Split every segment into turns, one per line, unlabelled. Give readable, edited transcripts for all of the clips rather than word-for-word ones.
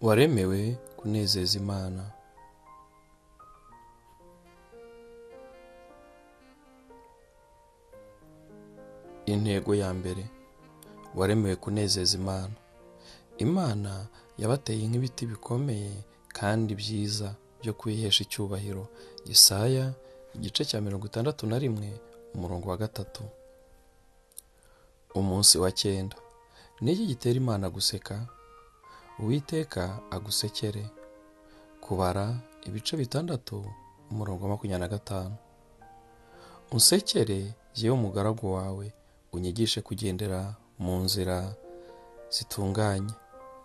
waremewe kunezeza Imana. Intego ya mbere: waremewe kunezeza Imana. Imana yabateye nk'ibiti bikomeye kandi byiza byo kwihesha icyubahiro. Yesaya igice cya 61:3. Umunsi wa 9. Niki gitera Imana guseka? Uwiteka agusekere. Kubara ibice 6:25. Unsekere yewe umugaragu wawe, unyigishe kugendera mu nzira zitunganye.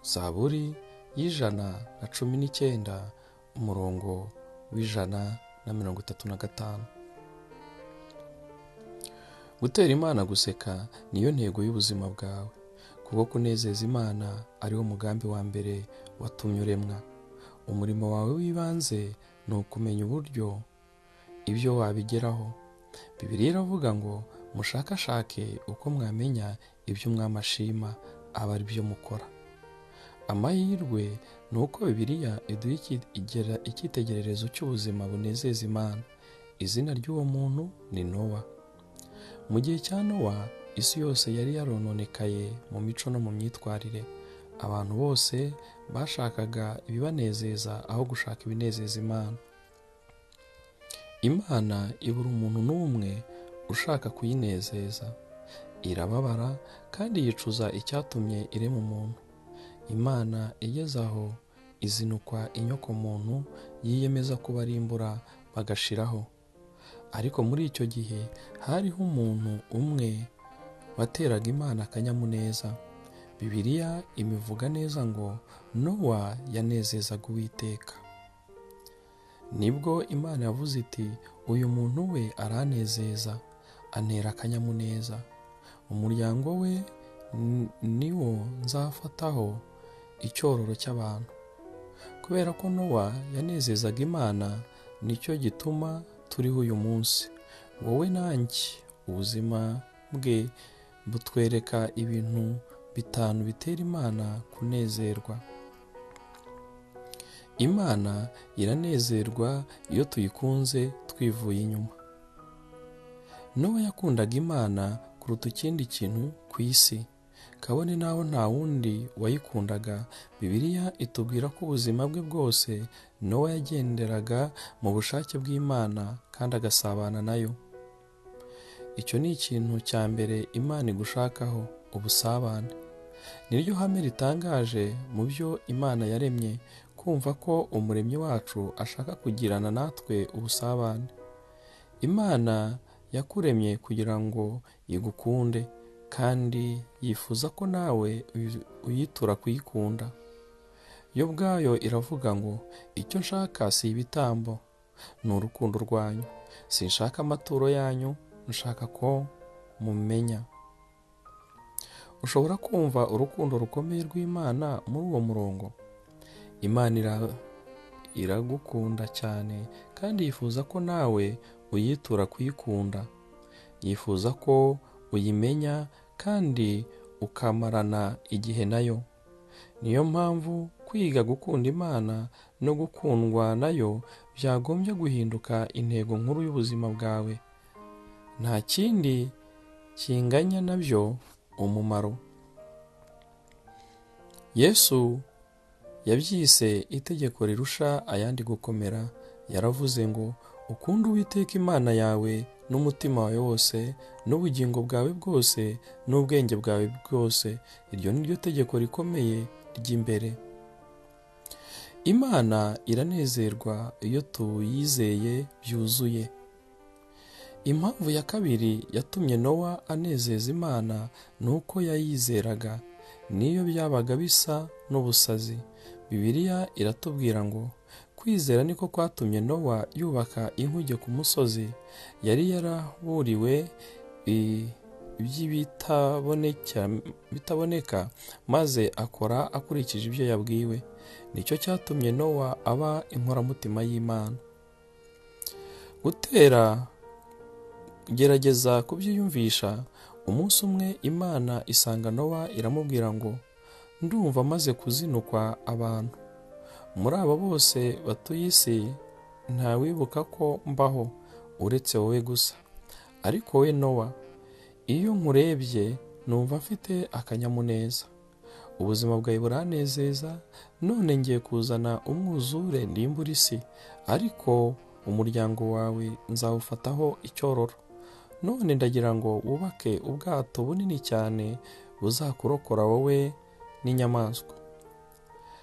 Zaburi y'119:135. Gutera Imana guseka niyo ntego y'ubuzima bwawe, kuko kunezeza Imana ariwo mugambi wa mbere watumye uremwa. Umurimo wawe w'ibanze ni ukumenya uburyo ibyo wabigeraho. Bibiliya iravuga ngo mushakashake uko mwamenya ibyo Umwami ashima, aba ari byo mukora. Amahirwe ni uko Bibiliya iduha icyitegererezo cy'ubuzima bunezeza Imana. Izina ry'uwo muntu ni Nowa. Mu gihe cya Nowa, isi yose yari yarononekaye mu mico no mu myitwarire. Abantu bose bashakaga ibibanezeza aho gushaka ibinezeza Imana. Imana ibura umuntu n'umwe ushaka kuyinezeza. Irababara kandi yicuza icyatumye irema umuntu. Imana igeze aho izinukwa inyokomuntu, yiyemeza kubarimbura bagashiraho. Ariko muri icyo gihe hariho umuntu umwe wateraga Imana akanyamuneza. Bibiliya imivuga neza ngo Nowa yanezezaga Uwiteka. Nibwo Imana yavuze iti, uyu muntu we aranezeza, antera akanyamuneza. Umuryango we niwo nzafataho icyororo cy'abantu. Kubera ko Nowa yanezezaga Imana, nicyo gituma turiho uyu munsi. Wowe nanjye, ubuzima bwe butwereka ibintu 5 bitera Imana kunezerwa. Imana iranezerwa iyo tuyikunze twivuye inyuma. Nowa yakundaga Imana kuruta ikindi kintu ku isi, kabone naho nta wundi wayikundaga. Bibiliya itubwira ko ubuzima bwe bwose Nowa yagenderaga mu bushake bw'Imana kandi agasabana nayo. Icyo ni ikintu cya mbere Imana igushakaho, ubusabane. Niryo hame ritangaje mu byo Imana yaremye, kumva ko umuremyi wacu ashaka kugirana natwe ubusabane. Imana yakuremye kugira ngo igukunde, kandi yifuza ko nawe uyitura kuyikunda. Yo ubwayo iravuga ngo icyo nshaka si ibitambo, ni urukundo rwanyu. Sinshaka amaturo yanyu, nshaka ko mumenya. Ushobora kumva urukundo rukomeye rw'Imana muri uwo murongo. Imana iragukunda cyane kandi yifuza ko nawe uyitura kuyikunda. Yifuza ko uyimenya kandi ukamarana igihe nayo. Niyo mpamvu kwiga gukunda Imana no gukundwa nayo byagombye guhinduka intego nkuru y'ubuzima bwawe. Nta kindi kinganya nabyo umumaro. Yesu yabyise itegeko rirusha ayandi gukomera. Yaravuze ngo ukunde Uwiteka Imana yawe n'umutima wawe wose, n'ubugingo bwawe bwose, n'ubwenge bwawe bwose. Iryo ni ryo tegeko rikomeye ry'imbere. Imana iranezerwa iyo tuyizeye byuzuye. Impamvu ya kabiri yatumye Nowa anezeza Imana ni uko yayizeraga, niyo byabaga bisa n'ubusazi. Bibiliya iratubwira ngo kwizera niko kwatumye Nowa yubaka inkuge ku musozi. Yari yaraburiwe bitaboneka, maze akora akurikije ibyo yabwiwe. Nicyo cyatumye Nowa aba inkoramutima y'Imana. Gerageza kubyiyumvisha. Umunsi umwe Imana isanga Nowa iramubwira ngo ndumva maze kuzinukwa abantu, muri abo bose batuye isi nta wibuka ko mbaho uretse wowe gusa. Ariko we Nowa, iyo nkurebye numva mfite akanyamuneza, ubuzima bwawe buranezeza. None ngiye kuzana umwuzure ndimbura isi, ariko umuryango wawe nzawufataho icyororo. None ndagira ngo wubake ubwato bunini cyane buzakurokora wowe n'inyamaswa.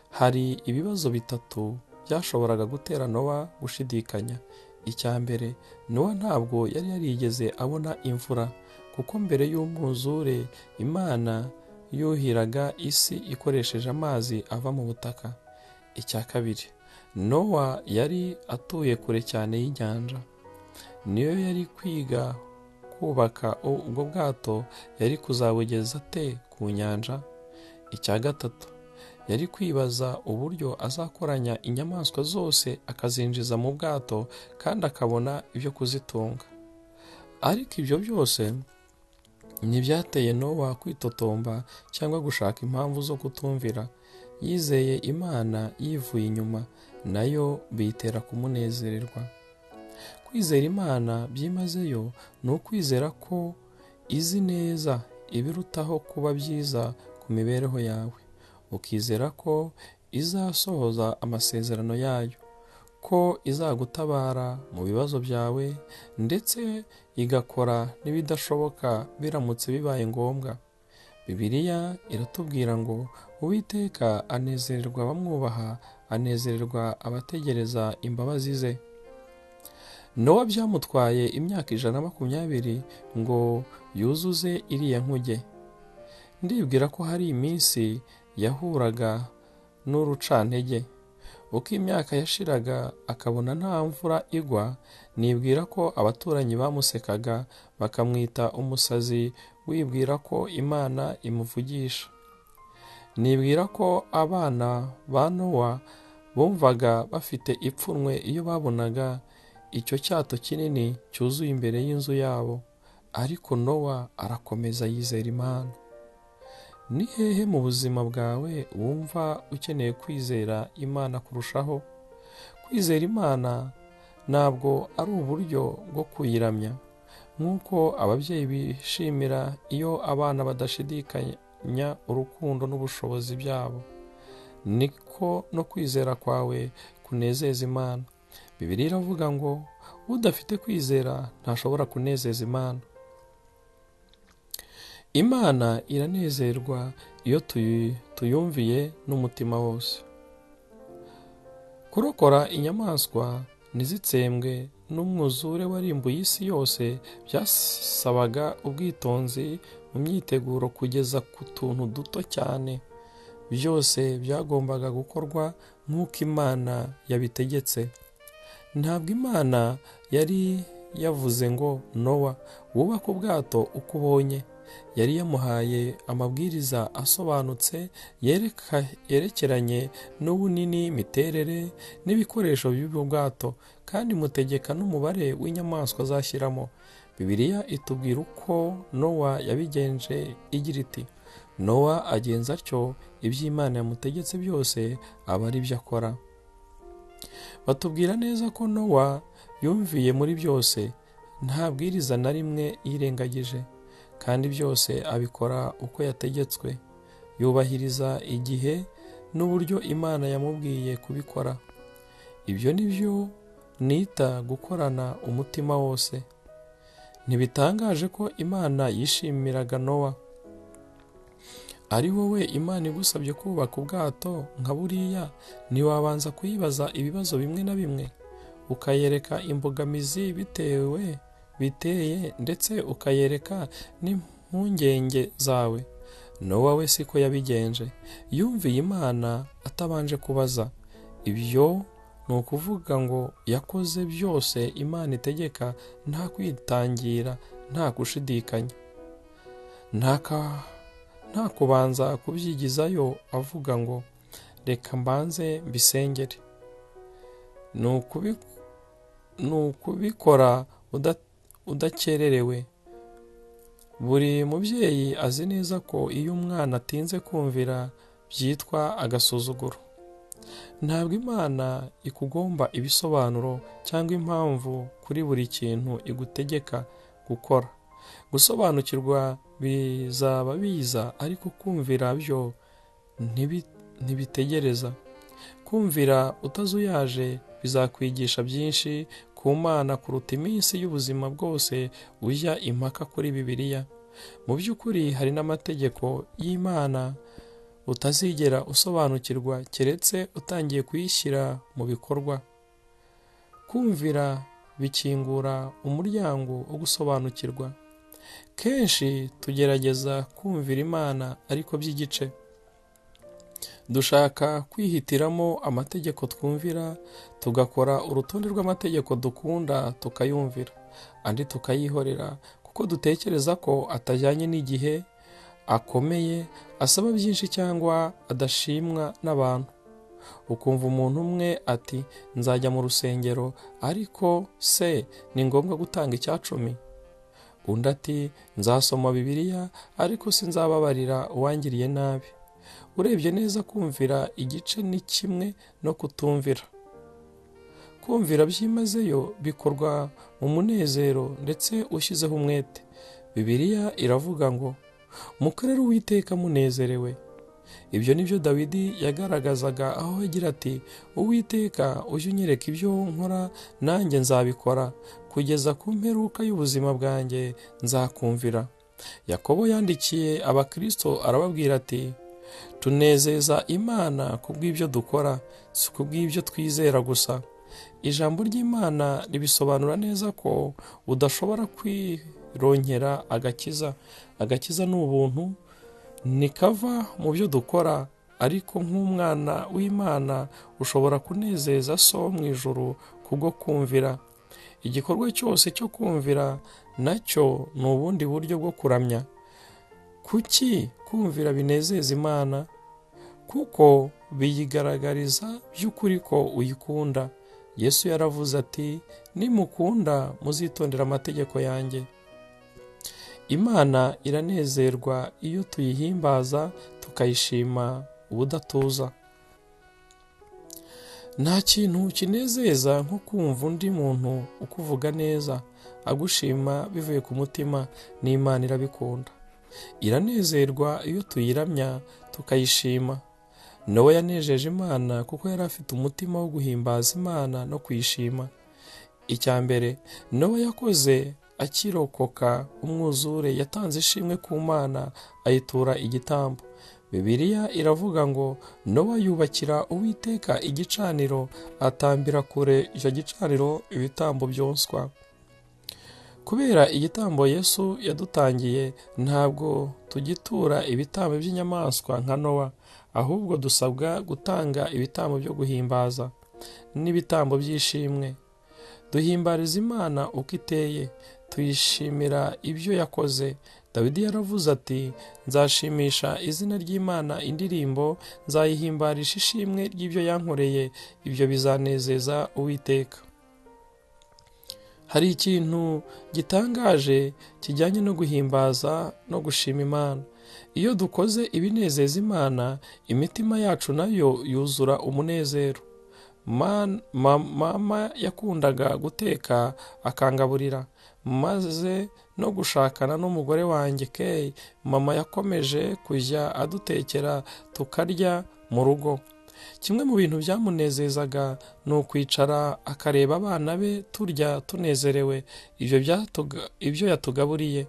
Hari ibibazo bitatu byashoboraga gutera Nowa gushidikanya. Icya mbere, Nowa ntabwo yari yarigeze abona imvura, kuko mbere y'umwuzure Imana yuhiraga isi ikoresheje amazi ava mu butaka. Icya kabiri, Nowa yari atuye kure cyane y'inyanja. Niyo yari kwiga kubaka ubwo bwato, yari kuzabugeza ate ku nyanja? Icya gatatu, yari kwibaza uburyo azakoranya inyamaswa zose akazinjiza mu bwato kandi akabona ibyo kuzitunga. Ariko ibyo byose ntibyateye Nowa kwitotomba cyangwa gushaka impamvu zo kutumvira. Yizeye Imana yivuye inyuma, nayo biyitera kumunezererwa. Kwizera Imana byimazeyo ni ukwizera ko izi neza ibirutaho kuba byiza ku mibereho yawe. Ukizera ko izasohoza amasezerano yayo, ko izagutabara mu bibazo byawe, ndetse igakora n'ibidashoboka biramutse bibaye ngombwa. Bibiliya iratubwira ngo Uwiteka anezererwa abamwubaha, anezererwa abategereza imbabazi ze. Nowa byamutwaye imyaka 120 ngo yuzuze iriya nkuge. Ndibwira ko hari iminsi yahuraga n'urucantege. Uko imyaka yashiraga akabona nta mvura igwa, nibwira ko abaturanyi bamusekaga bakamwita umusazi, wibwira ko Imana imuvugisha. Nibwira ko abana ba Nowa bumvaga bafite ipfunwe iyo babonaga icyo cyato kinini cyuzuye imbere y'inzu yabo. Ariko Nowa arakomeza yizera Imana. Ni hehe mu buzima bwawe wumva ukeneye kwizera Imana kurushaho? Kwizera Imana ntabwo ari uburyo bwo kuyiramya, nk'uko ababyeyi bishimira iyo abana badashidikanya urukundo n'ubushobozi byabo. Niko no kwizera kwawe kunezeza Imana. Bibiliya iravuga ngo udafite kwizera ntashobora kunezeza Imana. Imana iranezerwa iyo tuyumviye n'umutima wose. Kurokora inyamaswa ntizitsembwe n'umwuzure warimbuye isi yose byasabaga ubwitonzi mu myiteguro kugeza ku tuntu duto cyane. Byose byagombaga gukorwa nk'uko Imana yabitegetse. Ntabwo Imana yari yavuze ngo Nowa wubake ubwato uko ubonye. Yari yamuhaye amabwiriza asobanutse yerekeranye n'ubunini, imiterere n'ibikoresho by'ubwo bwato, kandi mutegeka n'umubare w'inyamaswa azashyiramo. Bibiliya itubwira uko Nowa yabigenje igira iti, Nowa agenza atyo, iby'Imana yamutegetse byose aba ari byo akora. Batubwira neza ko Nowa yumviye muri byose, nta bwiriza na rimwe yirengagije, kandi byose abikora uko yategetswe. Yubahiriza igihe n'uburyo Imana yamubwiye kubikora. Ibyo ni byo nita gukorana umutima wose. Ntibitangaje ko Imana yishimiraga Nowa. Ari wowe Imana igusabye kubaka ubwato nka buriya, ntiwabanza kuyibaza ibibazo bimwe na bimwe, ukayereka imbogamizi biteye, ndetse ukayereka n'impungenge zawe? Nowa we siko yabigenje. Yumviye Imana atabanje kubaza. Ibyo ni ukuvuga ngo yakoze byose Imana itegeka, nta kwitangira, nta gushidikanya, nta kubanza kubyigizayo avuga ngo reka mbanze mbisengere. Ni ukubikora udakererewe. Buri mubyeyi azi neza ko iyo umwana atinze kumvira byitwa agasuzuguro. Ntabwo Imana ikugomba ibisobanuro cyangwa impamvu kuri buri kintu igutegeka gukora. Gusobanukirwa bizaba biza, ariko kumvira byo ntibitegereza. Kumvira utazuyaje bizakwigisha byinshi ku Mana kuruta iminsi y'ubuzima bwose ujya impaka kuri Bibiliya. Mu by'ukuri hari n'amategeko y'Imana utazigera usobanukirwa keretse utangiye kuyishyira mu bikorwa. Kumvira bikingura umuryango wo gusobanukirwa. Kenshi tugerageza kumvira Imana ariko by'igice. Dushaka kwihitiramo amategeko twumvira, tugakora urutonde rw'amategeko dukunda tukayumvira, andi tukayihorera kuko dutekereza ko atajyanye n'igihe, akomeye, asaba byinshi cyangwa adashimwa n'abantu. Ukumva umuntu umwe ati nzajya mu rusengero, ariko se ni ngombwa gutanga icya-10? Undi ati nzasoma Bibiliya, ariko sinzababarira uwangiriye nabi. Urebye neza, kumvira igice ni kimwe no kutumvira. Kumvira byimazeyo bikorwa mu munezero ndetse ushyizeho umwete. Bibiliya iravuga ngo mukorere Uwiteka munezerewe. Ibyo ni byo Dawidi yagaragazaga aho agira ati Uwiteka ujye unyereka ibyo nkora, nanjye nzabikora, kugeza ku mperuka y'ubuzima bwanjye nzakumvira. Yakobo yandikiye Abakristo arababwira ati tunezeza Imana kubw'ibyo dukora, si kubw'ibyo twizera gusa. Ijambo ry'Imana ribisobanura neza ko udashobora kwironkera agakiza. Agakiza ni ubuntu, ntikava mu byo dukora, ariko nk'umwana w'Imana ushobora kunezeza So wo mu ijuru kubwo kumvira. Igikorwa cyose cyo kumvira nacyo ni ubundi buryo bwo kuramya. Kuki kumvira binezeza Imana? Kuko biyigaragariza by'ukuri ko uyikunda. Yesu yaravuze ati nimukunda muzitondera amategeko yanjye. Imana iranezerwa iyo tuyihimbaza tukayishima ubudatuza. Nta kintu kinezeza nko kumva undi muntu ukuvuga neza, agushima bivuye ku mutima. N'Imana irabikunda. Iranezerwa iyo tuyiramya tukayishima. Nowa yanejeje Imana kuko yari afite umutima wo guhimbaza Imana no kuyishima. Icya mbere Nowa yakoze akirokoka umwuzure, yatanze ishimwe ku Mana, ayitura igitambo. Bibiliya iravuga ngo Nowa yubakira Uwiteka igicaniro, atambira kure icyo gicaniro ibitambo byonswa. Kubera igitambo Yesu yadutangiye, ntabwo tugitura ibitambo by'inyamaswa nka Nowa, ahubwo dusabwa gutanga ibitambo byo guhimbaza n'ibitambo by'ishimwe. Duhimbariza Imana uko iteye, tuyishimira ibyo yakoze. Dawidi yaravuze ati nzashimisha izina ry'Imana indirimbo, nzayihimbarisha ishimwe ry'ibyo yankoreye, ibyo bizanezeza Uwiteka. Hari ikintu gitangaje kijyanye no guhimbaza no gushima Imana. Iyo dukoze ibinezeza Imana, imitima yacu nayo yuzura umunezero. Mama yakundaga guteka akangaburira, maze no gushakana n'umugore wanjye Kay, mama yakomeje kujya adutekera tukarya mu rugo. Kimwe mu bintu byamunezezaga ni ukwicara akareba abana be turya tunezerewe ibyo yatugaburiye.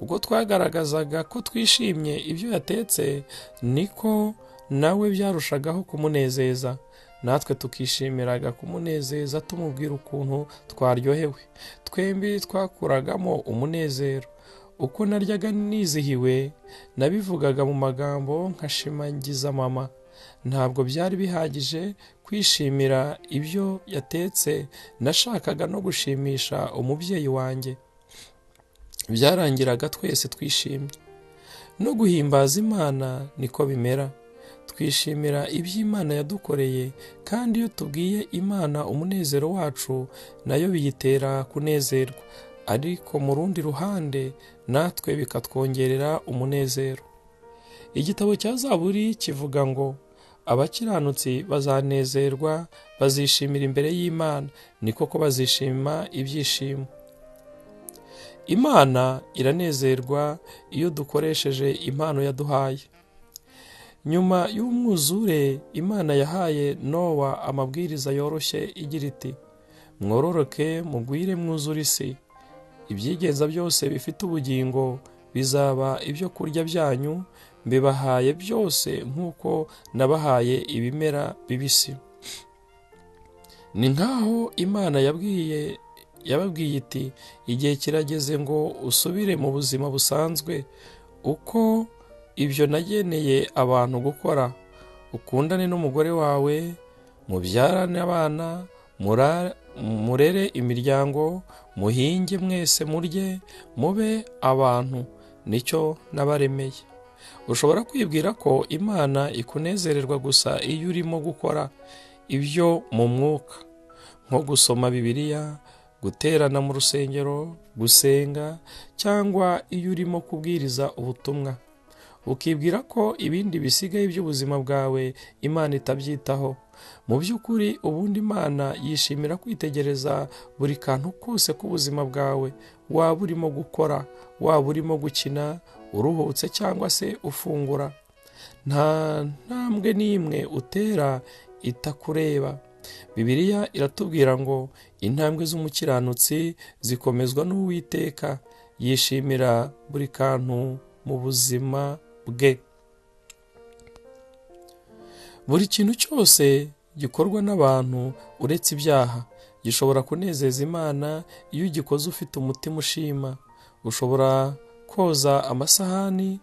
Ubwo twagaragazaga ko twishimye ibyo yatetse, niko nawe byarushagaho kumunezeza. Natwe tukishimiraga kumunezeza tumubwira ukuntu twaryohewe. Twembi twakuragamo umunezero. Uko naryaga nizihiwe, nabivugaga mu magambo nkashimagiza mama. Ntabwo byari bihagije kwishimira ibyo yatetse, nashakaga no gushimisha umubyeyi wanjye. Byarangiraga twese twishimye. No guhimbaza Imana niko bimera. Twishimira iby'Imana yadukoreye, kandi iyo tubwiye Imana umunezero wacu, nayo biyitera kunezerwa, ariko mu rundi ruhande natwe bikatwongerera umunezero. Igitabo cya Zaburi kivuga ngo abakiranutsi bazanezerwa, bazishimira imbere y'Imana, ni koko bazishima ibyishimo. Imana iranezerwa iyo dukoresheje impano yaduhaye. Nyuma y'umwuzure, Imana yahaye Nowa amabwiriza yoroshye igira iti: mwororoke mugwire mwuzure isi, ibyigenza byose bifite ubugingo bizaba ibyo kurya byanyu, mbibahaye byose nk'uko nabahaye ibimera bibisi. Ni nk'aho Imana yababwiye iti: igihe kirageze ngo usubire mu buzima busanzwe uko ibyo nageneye abantu gukora, ukundane n'umugore wawe, mubyarane abana, murere imiryango, muhinge mwese murye, mube abantu, nicyo nabaremeye. Ushobora kwibwira ko Imana ikunezererwa gusa iyo urimo gukora ibyo mu mwuka, nko gusoma Bibiliya, guterana mu rusengero, gusenga, cyangwa iyo urimo kubwiriza ubutumwa. Ukibwira ko ibindi bisigaye by'ubuzima bwawe Imana itabyitaho. Mu by'ukuri ubundi Imana yishimira kwitegereza buri kantu kose k'ubuzima bwawe, waba urimo gukora, waba urimo gukina, uruhutse cyangwa se ufungura. Nta ntambwe n'imwe utera itakureba. Bibiliya iratubwira ngo intambwe z'umukiranutsi zikomezwa n'Uwiteka, yishimira buri kantu mu buzima bwe. Buri kintu cyose gikorwa n'abantu uretse ibyaha gishobora kunezeza Imana iyo ugikoze ufite umutima ushima. Ushobora koza amasahani,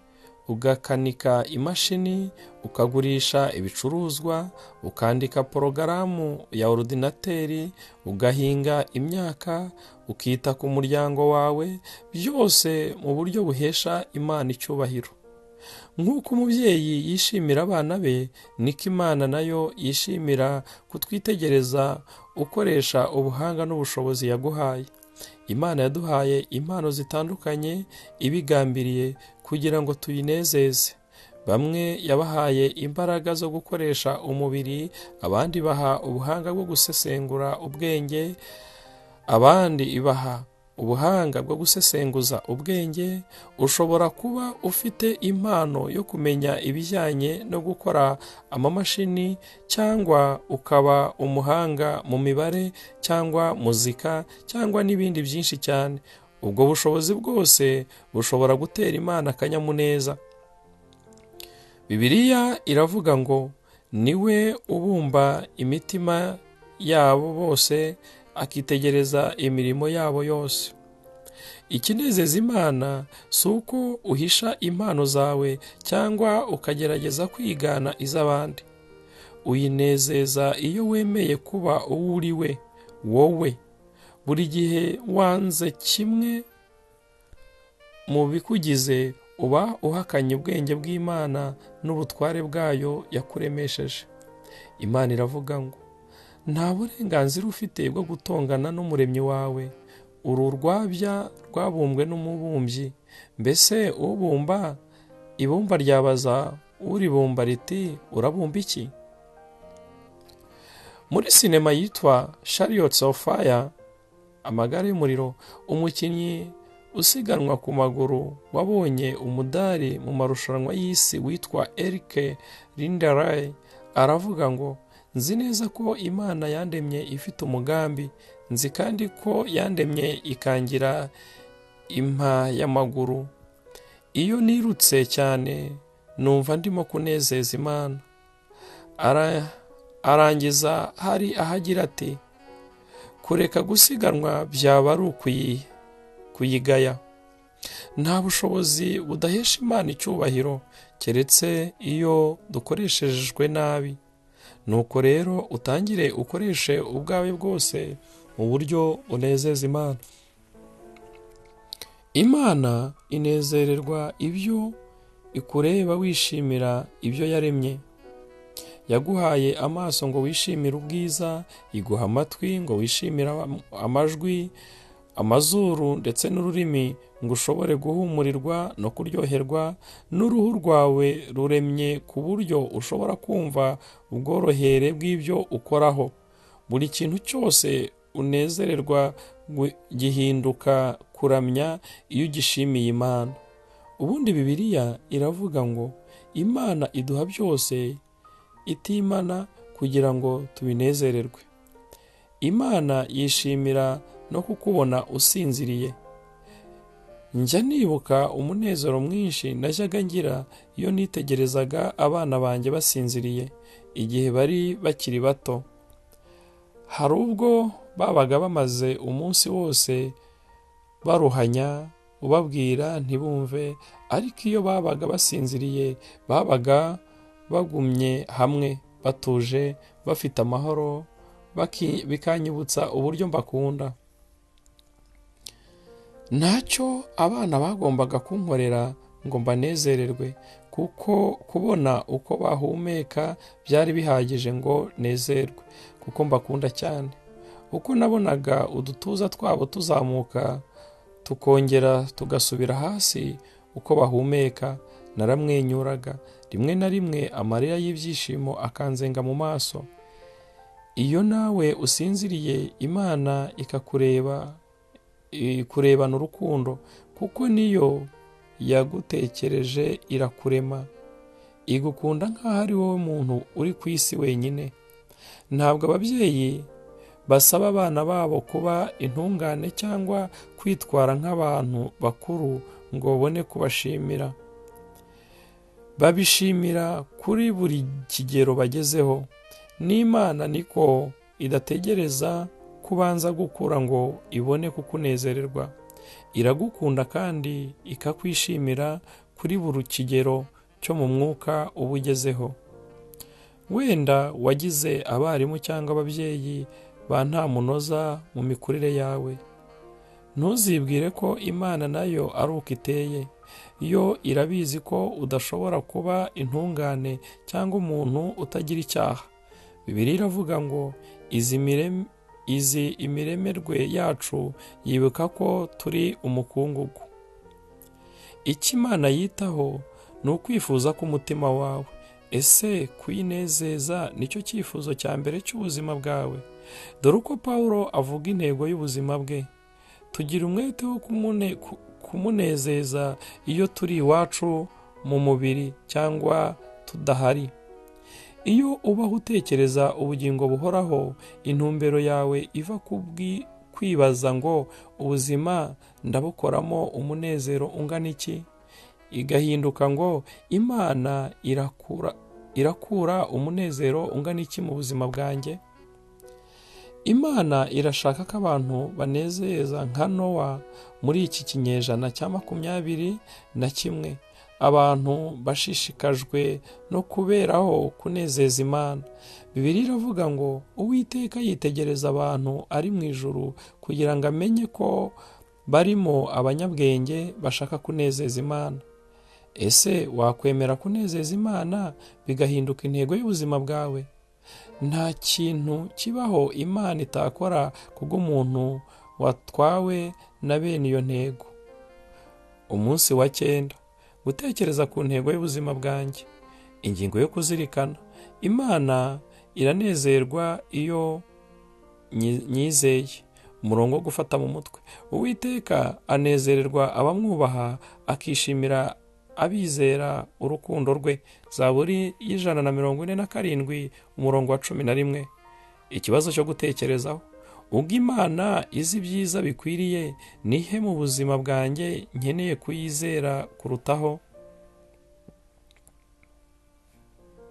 ugakanika imashini, ukagurisha ibicuruzwa, ukandika porogaramu ya orudinateri, ugahinga imyaka, ukita ku muryango wawe, byose mu buryo buhesha Imana icyubahiro. Nk'uko umubyeyi yishimira abana be, niko Imana nayo yishimira kutwitegereza ukoresha ubuhanga n'ubushobozi yaguhaye. Imana yaduhaye impano zitandukanye ibigambiriye kugira ngo tuyinezeze. Bamwe yabahaye imbaraga zo gukoresha umubiri, abandi baha ubuhanga bwo gusesengura ubwenge, abandi ibaha ubuhanga bwo gusesenguza ubwenge. Ushobora kuba ufite impano yo kumenya ibijyanye no gukora amamashini, cyangwa ukaba umuhanga mu mibare cyangwa muzika cyangwa n'ibindi byinshi cyane. Ubwo bushobozi bwose bushobora gutera Imana akanyamuneza. Bibiliya iravuga ngo niwe ubumba imitima yabo bose, akitegereza imirimo yabo yose. Ikinezeza Imana si uko uhisha impano zawe cyangwa ukagerageza kwigana iz'abandi. Uyinezeza iyo wemeye kuba uwo uri we, wowe. Buri gihe wanze kimwe mu bikugize, uba uhakanye ubwenge bw'Imana n'ubutware bwayo yakuremesheje. Imana iravuga ngo nta burenganzira ufite bwo gutongana n'umuremyi wawe. Uru rwabya rwabumbwe n'umubumbyi. Mbese ubumba ibumba ryabaza uribumba riti urabumba iki? Muri sinema yitwa Chariots of Fire, amagare y'umuriro, umukinnyi usiganwa ku maguru wabonye umudari mu marushanwa y'isi witwa Eric Lindeley aravuga ngo nzi neza ko Imana yandemye ifite umugambi, nzi kandi ko yandemye ikangira impa y'amaguru. Iyo nirutse cyane numva ndimo kunezeza Imana. Arangiza hari ahagira ati kureka gusiganwa byaba ari kuyigaya. Nta bushobozi budahesha Imana icyubahiro keretse iyo dukoreshejwe nabi. Nuko rero utangire ukoreshe ubwawe bwose mu buryo unezeza Imana. Imana inezererwa ibyo ikureba wishimira ibyo yaremye. Yaguhaye amaso ngo wishimire ubwiza, iguha amatwi ngo wishimire amajwi amazuru ndetse n'ururimi ngo ushobore guhumurirwa no kuryoherwa n'uruhu rwawe ruremye ku buryo ushobora kumva ubworohere bw'ibyo ukoraho. Buri kintu cyose unezererwa gihinduka kuramya iyo ugishimiye Imana. Ubundi Bibiliya iravuga ngo Imana iduha byose itimana kugira ngo tubinezererwe. Imana yishimira no kukubona usinziriye. Njya nibuka umunezero mwinshi najyaga ngira iyo nitegerezaga abana banjye basinziriye igihe bari bakiri bato. Hari ubwo babaga bamaze umunsi wose baruhanya ubabwira ntibumve, ariko iyo babaga basinziriye babaga bagumye hamwe batuje bafite amahoro, bikanyibutsa uburyo mbakunda. Ntacyo abana bagombaga kunkorera ngo mbanezererwe, kuko kubona uko bahumeka byari bihagije ngo nezerwe, kuko mbakunda cyane. Uko nabonaga udutuza twabo tuzamuka tukongera tugasubira hasi uko bahumeka, naramwenyuraga. Rimwe na rimwe amarira y'ibyishimo akanzenga mu maso. Iyo nawe usinziriye Imana ikurebana urukundo, kuko niyo yagutekereje irakurema, igukunda nk'aho ari wowe muntu uri ku isi wenyine. Ntabwo ababyeyi basaba abana babo kuba intungane cyangwa kwitwara nk'abantu bakuru ngo babone kubashimira. Babishimira kuri buri kigero bagezeho. N'Imana niko idategereza kubanza gukura ngo ibone kukunezererwa. Iragukunda kandi ikakwishimira kuri buri kigero cyo mu mwuka uba ugezeho. Wenda wagize abarimu cyangwa ababyeyi ba nta munoza mu mikurire yawe. Ntuzibwire ko Imana nayo ari uko iteye. Yo irabizi ko udashobora kuba intungane cyangwa umuntu utagira icyaha. Bibiliya iravuga ngo izi imiremerwe yacu yibuka ko turi umukungugu. Icyo Imana yitaho ni ukwifuza k'umutima wawe. Ese kuyinezeza nicyo cyifuzo cya mbere cy'ubuzima bwawe? Dore uko Pawulo avuga intego y'ubuzima bwe. Tugira umwete wo kumunezeza iyo turi iwacu mu mubiri cyangwa tudahari. Iyo ubaho utekereza ubugingo buhoraho, intumbero yawe iva kwibaza ngo ubuzima ndabukoramo umunezero ungana iki, igahinduka ngo Imana irakura umunezero ungana iki mu buzima bwanjye. Imana irashaka ko abantu banezeza nka Nowa muri iki kinyejana cya 21. Abantu bashishikajwe no kuberaho kunezeza Imana. Bibiliya iravuga ngo Uwiteka yitegereza abantu ari mu ijuru kugira ngo amenye ko barimo abanyabwenge bashaka kunezeza Imana. Ese wakwemera kunezeza Imana bigahinduka intego y'ubuzima bwawe? Nta kintu kibaho Imana itakora kubw'umuntu watwawe na bene iyo ntego. Umunsi wa 9. Gutekereza ku ntego y'ubuzima bwanjye. Ingingo yo kuzirikana. Imana iranezerwa iyo nyizeye. Umurongo wo gufata mu mutwe. Uwiteka anezererwa abamwubaha, akishimira abizera urukundo rwe. Zaburi 147 umurongo wa 11. Ikibazo cyo gutekerezaho. Ubwo Imana izi byiza bikwiriye, nihe mu buzima bwanjye nkeneye kuyizera kurutaho?